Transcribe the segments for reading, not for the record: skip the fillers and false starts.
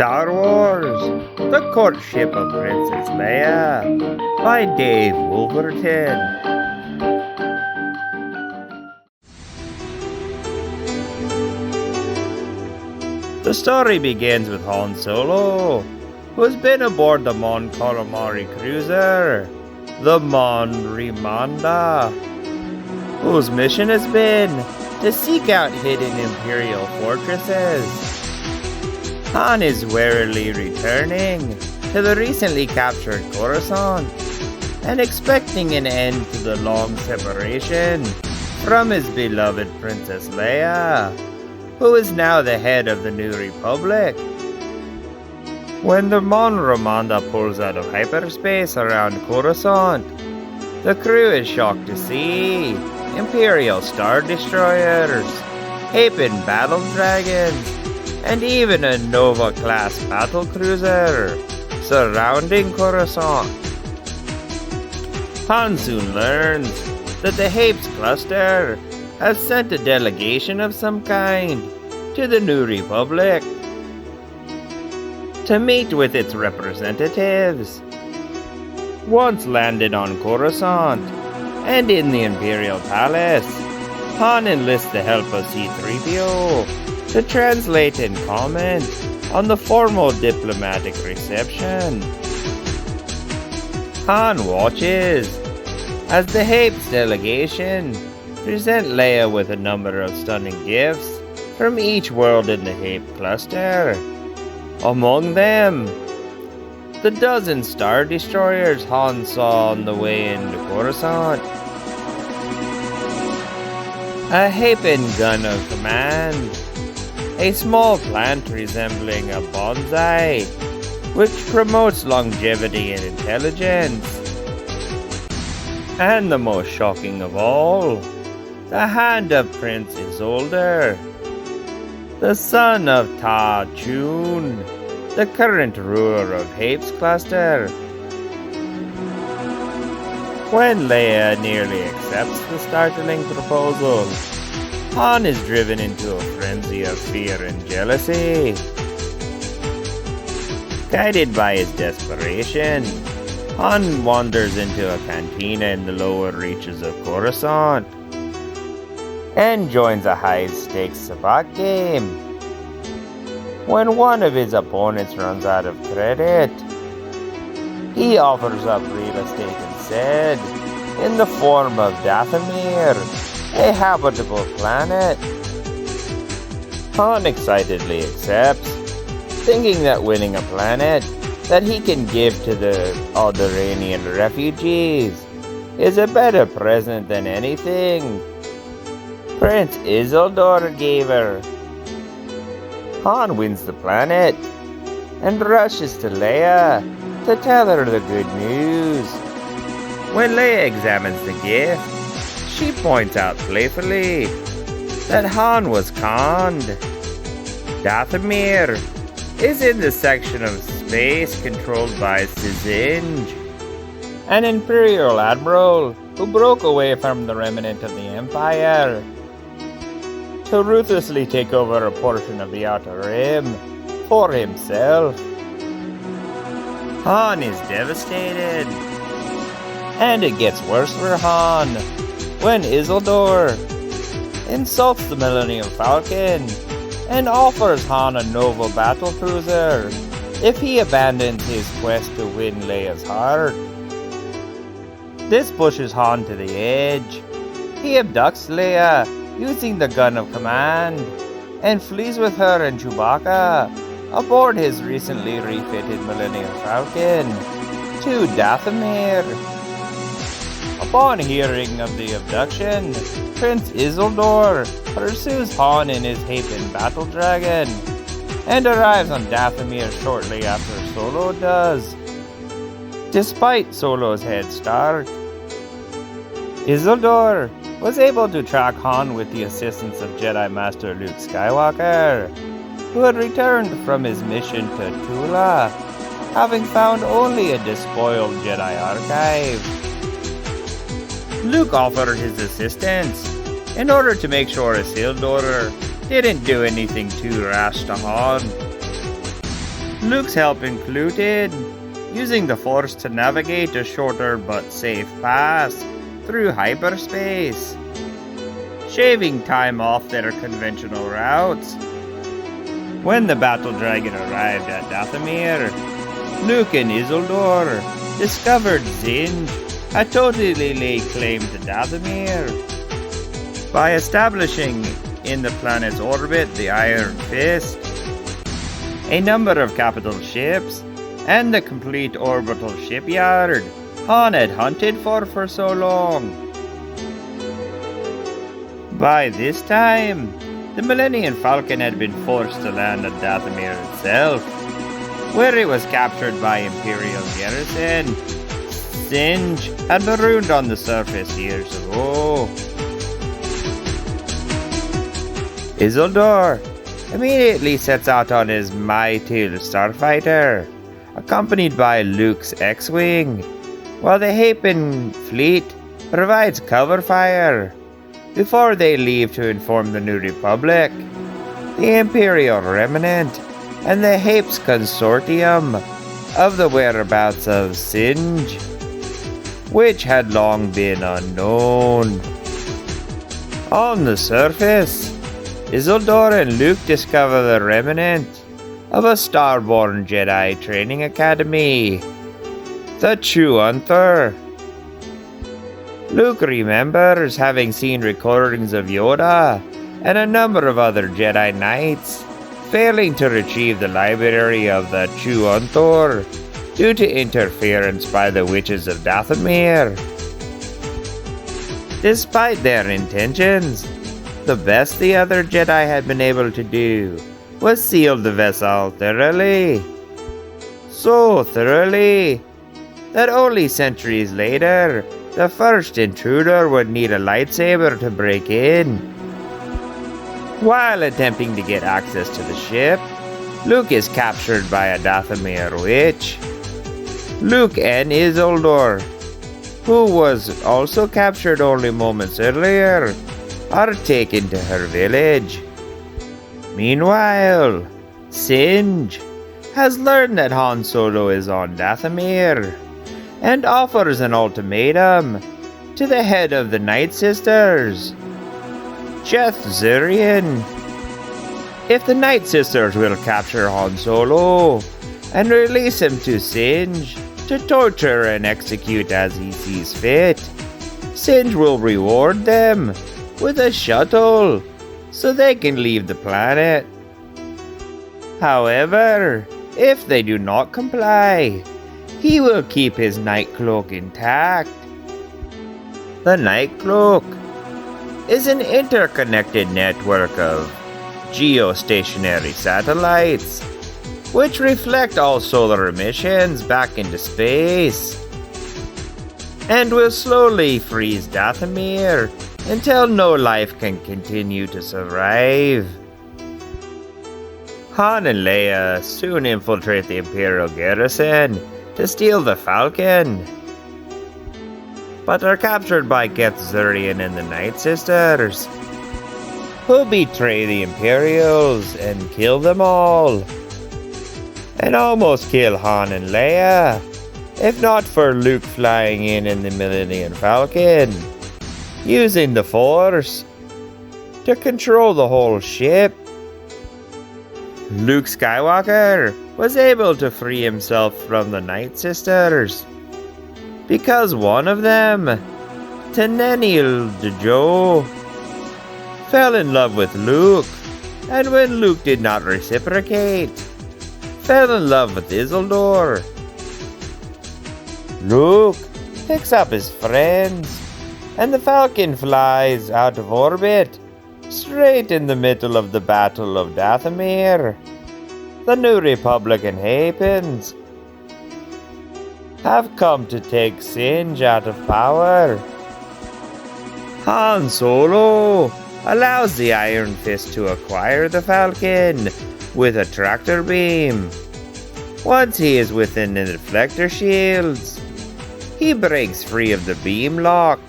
Star Wars, The Courtship of Princess Leia by David Woverton. The story begins with Han Solo, who has been aboard the Mon Calamari cruiser, the Mon Remanda, whose mission has been to seek out hidden Imperial fortresses. Han is warily returning to the recently captured Coruscant and expecting an end to the long separation from his beloved Princess Leia, who is now the head of the New Republic. When the Mon Remanda pulls out of hyperspace around Coruscant, the crew is shocked to see Imperial Star Destroyers, Hapen battle dragons, and even a Nova-class battlecruiser surrounding Coruscant. Han soon learns that the Hapes cluster has sent a delegation of some kind to the New Republic to meet with its representatives. Once landed on Coruscant and in the Imperial Palace, Han enlists the help of C-3PO to translate and comment on the formal diplomatic reception. Han watches as the Hapes delegation present Leia with a number of stunning gifts from each world in the Hape cluster. Among them, the dozen Star Destroyers Han saw on the way into Coruscant, a Hapen gun of command, a small plant resembling a bonsai, which promotes longevity and intelligence, and the most shocking of all, the hand of Prince Isolde, the son of Ta Chun, the current ruler of Hapes Cluster. When Leia nearly accepts the startling proposal, Han is driven into a frenzy of fear and jealousy. Guided by his desperation, Han wanders into a cantina in the lower reaches of Coruscant and joins a high-stakes sabacc game. When one of his opponents runs out of credit, he offers up real estate instead in the form of Dathomir, a habitable planet. Han excitedly accepts, thinking that winning a planet that he can give to the Alderaanian refugees is a better present than anything Prince Isolde gave her. Han wins the planet and rushes to Leia to tell her the good news. When Leia examines the gift, she points out playfully that Han was conned. Dathomir is in the section of space controlled by Sizinj, an Imperial admiral who broke away from the remnant of the Empire to ruthlessly take over a portion of the Outer Rim for himself. Han is devastated, and it gets worse for Han when Isildur insults the Millennium Falcon and offers Han a Nova battlecruiser if he abandons his quest to win Leia's heart. This pushes Han to the edge. He abducts Leia using the gun of command and flees with her and Chewbacca aboard his recently refitted Millennium Falcon to Dathomir. Upon hearing of the abduction, Prince Isildur pursues Han in his Hapen battle dragon and arrives on Dathomir shortly after Solo does. Despite Solo's head start, Isildur was able to track Han with the assistance of Jedi Master Luke Skywalker, who had returned from his mission to Tula, having found only a despoiled Jedi archive. Luke offered his assistance in order to make sure Isildur didn't do anything too rash to Han. Luke's help included using the Force to navigate a shorter but safe path through hyperspace, shaving time off their conventional routes. When the battle dragon arrived at Dathomir, Luke and Isildur discovered Zinj had totally laid claim to Dathomir. By establishing in the planet's orbit the Iron Fist, a number of capital ships, and the complete orbital shipyard Han had hunted for so long. By this time, the Millennium Falcon had been forced to land at Dathomir itself, where it was captured by Imperial garrison. Zinj had marooned on the surface years ago. Isildur immediately sets out on his mighty starfighter, accompanied by Luke's X-Wing, while the Hapen fleet provides cover fire before they leave to inform the New Republic, the Imperial Remnant, and the Hapes Consortium of the whereabouts of Zinj, which had long been unknown. On the surface, Isildur and Luke discover the remnant of a Starborn Jedi training academy, the Chuanther. Luke remembers having seen recordings of Yoda and a number of other Jedi Knights failing to retrieve the library of the Chuanther due to interference by the witches of Dathomir. Despite their intentions, the best the other Jedi had been able to do was seal the vessel thoroughly. So thoroughly that only centuries later, the first intruder would need a lightsaber to break in. While attempting to get access to the ship, Luke is captured by a Dathomir witch. Luke and Isildur, who was also captured only moments earlier, are taken to her village. Meanwhile, Zinj has learned that Han Solo is on Dathomir and offers an ultimatum to the head of the Night Sisters, Jeth Zurian. If the Night Sisters will capture Han Solo and release him to Zinj to torture and execute as he sees fit, Zinj will reward them with a shuttle so they can leave the planet. However, if they do not comply, he will keep his night cloak intact. The night cloak is an interconnected network of geostationary satellites which reflect all solar emissions back into space and will slowly freeze Dathomir until no life can continue to survive. Han and Leia soon infiltrate the Imperial garrison to steal the Falcon, but are captured by Jeth Zurian and the Night Sisters, who betray the Imperials and kill them all, and almost kill Han and Leia, if not for Luke flying in the Millennium Falcon, using the Force to control the whole ship. Luke Skywalker was able to free himself from the Night Sisters because one of them, Tenennial Dejo, fell in love with Luke, and when Luke did not reciprocate, fell in love with Isildur. Luke picks up his friends, and the Falcon flies out of orbit, straight in the middle of the Battle of Dathomir. The New Republic and Hapens have come to take Zinj out of power. Han Solo allows the Iron Fist to acquire the Falcon with a tractor beam. Once he is within the deflector shields, he breaks free of the beam lock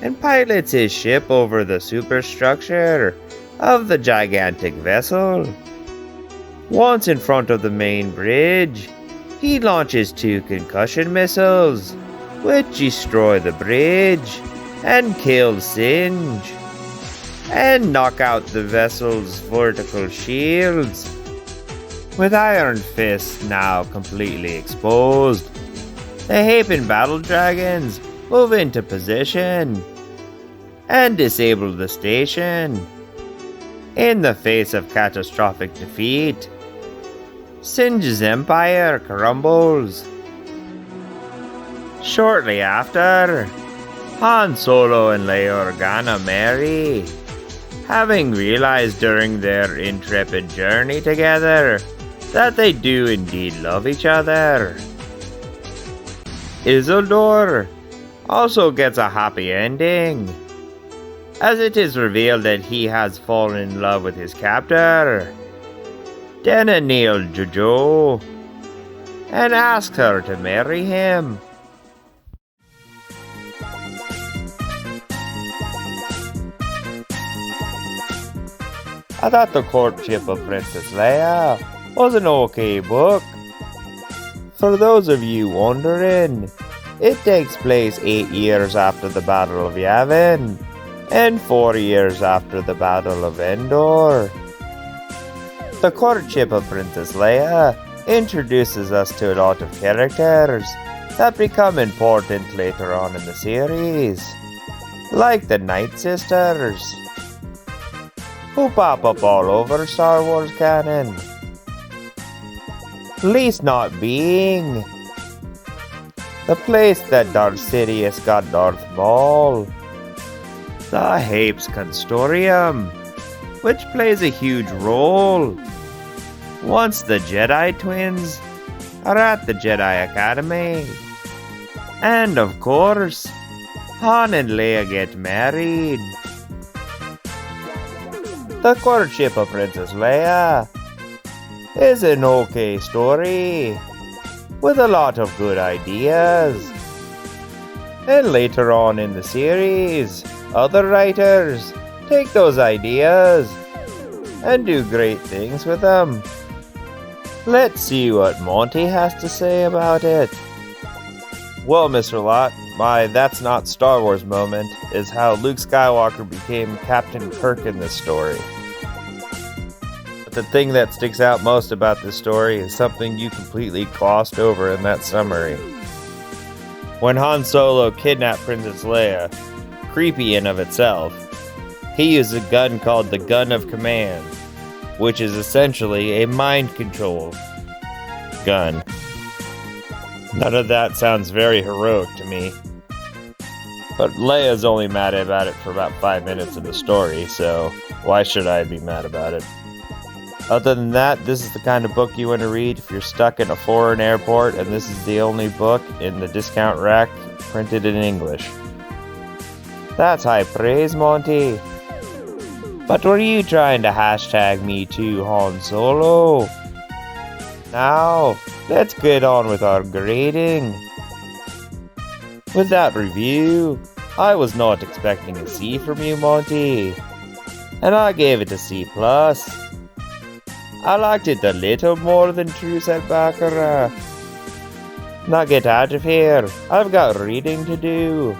and pilots his ship over the superstructure of the gigantic vessel. Once in front of the main bridge, he launches 2 concussion missiles, which destroy the bridge and kill Singe, and knock out the vessel's vertical shields. With Iron Fist now completely exposed, the Hapen battle dragons move into position and disable the station. In the face of catastrophic defeat, Singe's empire crumbles. Shortly after, Han Solo and Leia Organa marry, having realized during their intrepid journey together that they do indeed love each other. Isildur also gets a happy ending, as it is revealed that he has fallen in love with his captor, Dena Neil Jojo, and asks her to marry him. I thought The Courtship of Princess Leia was an okay book. For those of you wondering, it takes place 8 years after the Battle of Yavin and 4 years after the Battle of Endor. The Courtship of Princess Leia introduces us to a lot of characters that become important later on in the series, like the Night Sisters, who pop up all over Star Wars canon. Least not being the place that Darth Sidious got Darth Maul, the Hapes Constorium, which plays a huge role once the Jedi twins are at the Jedi Academy. And of course, Han and Leia get married. The Courtship of Princess Leia is an okay story with a lot of good ideas. And later on in the series, other writers take those ideas and do great things with them. Let's see what Monty has to say about it. Well, Mr. Lott, my "that's not Star Wars" moment is how Luke Skywalker became Captain Kirk in this story. But the thing that sticks out most about this story is something you completely glossed over in that summary. When Han Solo kidnapped Princess Leia, creepy in of itself, he used a gun called the Gun of Command, which is essentially a mind control gun. None of that sounds very heroic to me. But Leia's only mad about it for about 5 minutes of the story, so why should I be mad about it? Other than that, this is the kind of book you want to read if you're stuck in a foreign airport and this is the only book in the discount rack printed in English. That's high praise, Monty. But were you trying to hashtag me too, Han Solo? Now, let's get on with our grading. With that review, I was not expecting a C from you, Monty, and I gave it a C+. I liked it a little more than True said Baccarat. Now get out of here, I've got reading to do.